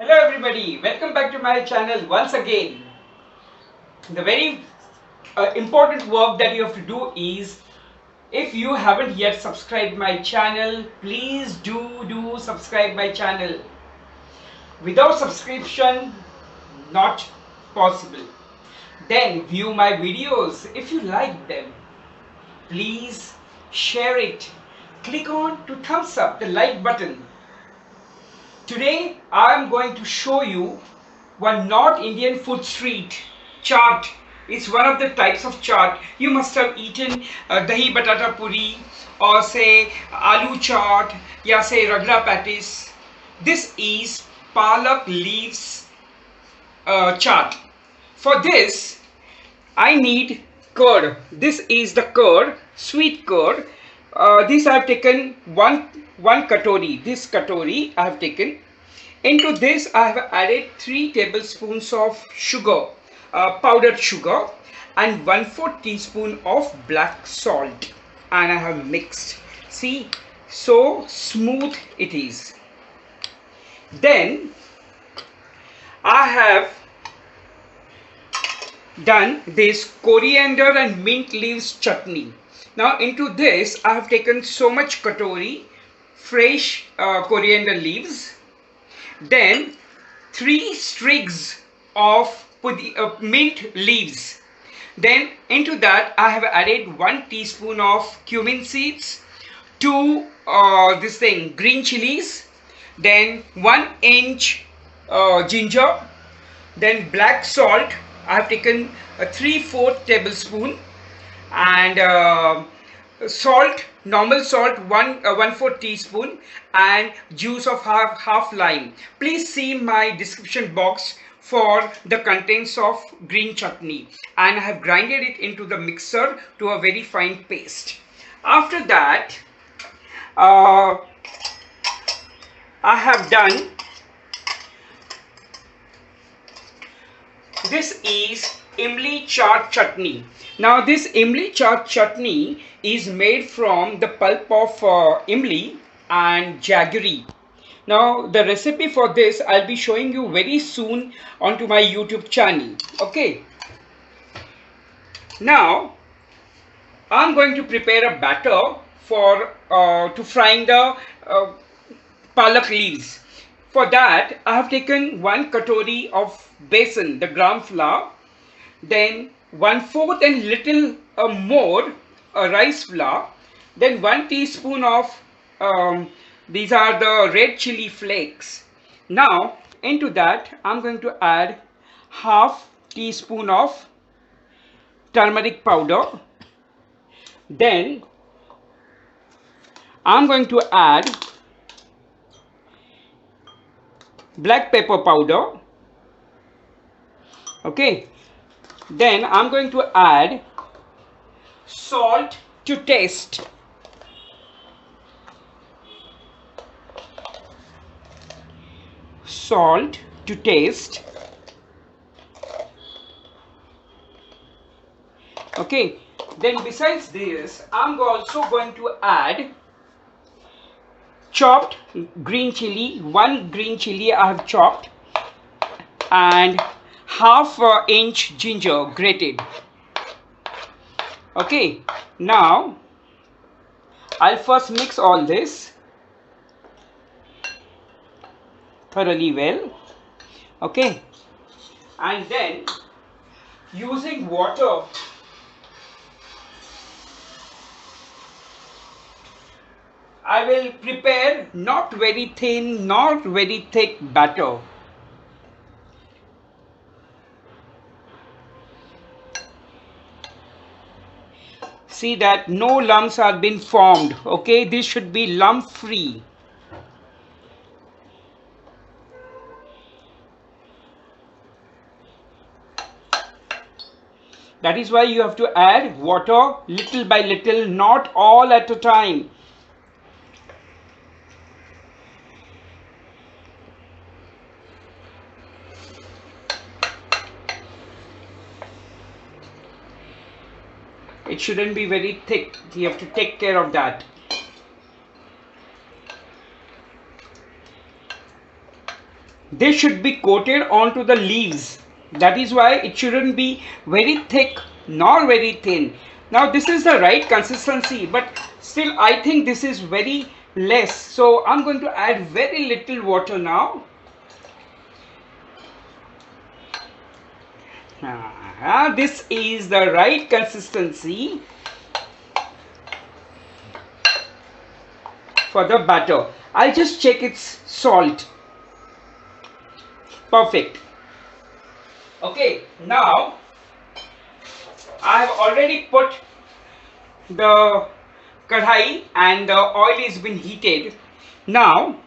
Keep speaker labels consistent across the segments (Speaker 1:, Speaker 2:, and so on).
Speaker 1: Hello everybody, welcome back to my channel once again. The very important work that you have to do is, if you haven't yet subscribed my channel, please do subscribe my channel. Without subscription, not possible. Then view my videos if you like them. Please share it. Click on to thumbs up the like button. Today I am going to show you one North Indian food treat, chaat. It's one of the types of chaat. You must have eaten dahi batata puri, or say aloo chaat, ya say ragla patties. This is palak leaves chaat. For this I need curd. This is the curd, sweet curd. This I have taken one katori. This katori I have taken. Into this I have added 3 tablespoons of sugar, powdered sugar, and 1/4 teaspoon of black salt, and I have mixed. See, so smooth it is. Then I have done this coriander and mint leaves chutney. Now into this I have taken so much katori fresh coriander leaves, then 3 strigs of mint leaves. Then into that I have added 1 teaspoon of cumin seeds, 2 green chilies, then 1 inch ginger, then black salt. I have taken a 3/4 tablespoon, and salt, normal salt, 1/4 teaspoon, and juice of half lime. Please see my description box for the contents of green chutney, and I have grinded it into the mixer to a very fine paste. After that I have done, this is imli chaat chutney. Now this imli chaat chutney is made from the pulp of imli and jaggery. Now the recipe for this I'll be showing you very soon onto my YouTube channel. Okay. Now I'm going to prepare a batter for to frying the palak leaves. For that I have taken 1 katori of besan, the gram flour, then 1/4 and little more rice flour, then 1 teaspoon of these are the red chili flakes. Now into that I'm going to add half teaspoon of turmeric powder, then I'm going to add black pepper powder. Okay, then I'm going to add salt to taste. Salt to taste. Okay, then besides this I'm also going to add chopped green chili. 1 green chili I have chopped, and half inch ginger grated. Okay, now I'll first mix all this thoroughly well. Okay, and then using water I will prepare not very thin, not very thick batter. See that no lumps are been formed. Okay, this should be lump free. That is why you have to add water little by little, not all at a time. It shouldn't be very thick. You have to take care of that. they should be coated onto the leaves. That is why it shouldn't be very thick nor very thin. Now this is the right consistency, but still I think this is very less. So I'm going to add very little water now. This is the right consistency for the batter. I'll just check its salt. Perfect. Okay, now I have already put the kadhai and the oil is been heated. Now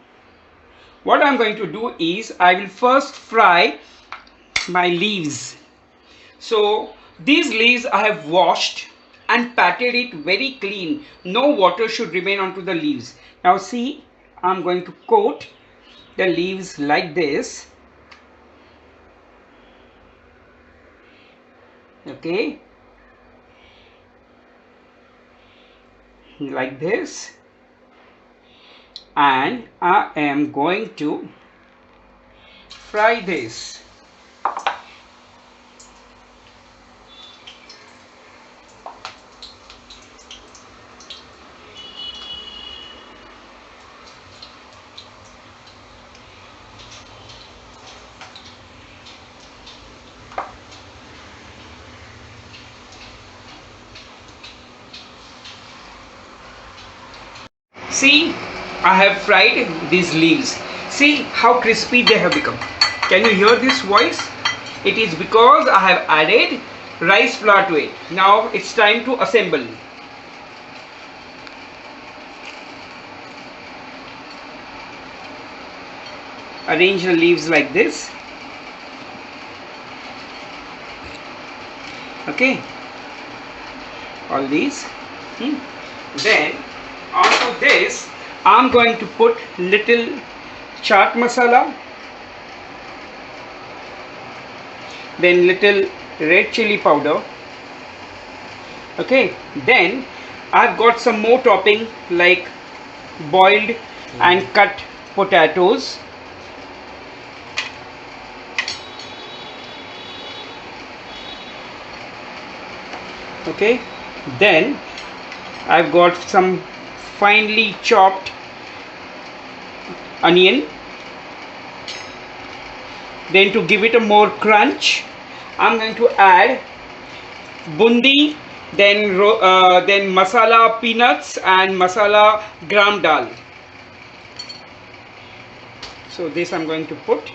Speaker 1: what I'm going to do is I will first fry my leaves. So these leaves I have washed and patted it very clean. No water should remain onto the leaves. Now see, I'm going to coat the leaves like this. Okay, like this, and I am going to fry this. See, I have fried these leaves. See how crispy they have become. Can you hear this voice? It is because I have added rice flour to it. Now it's time to assemble. Arrange the leaves like this. Okay, all these. Then onto this I'm going to put little chaat masala, then little red chili powder. Okay, then I've got some more topping like boiled and cut potatoes. Okay, then I've got some finely chopped onion. Then to give it a more crunch, I'm going to add bundi, then masala peanuts and masala gram dal. So this I'm going to put.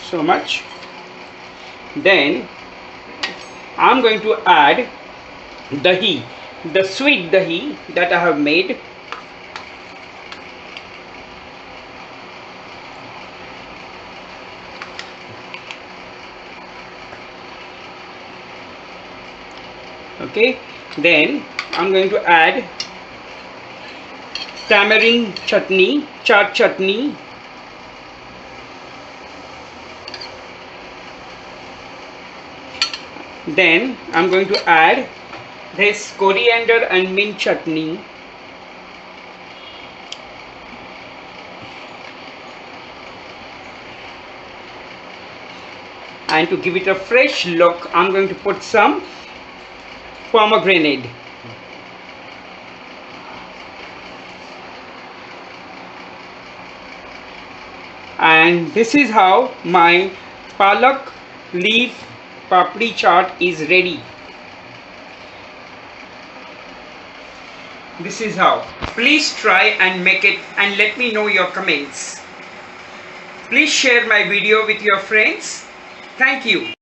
Speaker 1: So much. Then I'm going to add dahi, the sweet dahi that I have made. Okay, then I'm going to add tamarind chutney, chaat chutney. Then I'm going to add this coriander and mint chutney. And to give it a fresh look, I'm going to put some pomegranate. And this is how my palak leaf papdi chaat is ready. This is how. Please try and make it and let me know your comments. Please share my video with your friends. Thank you.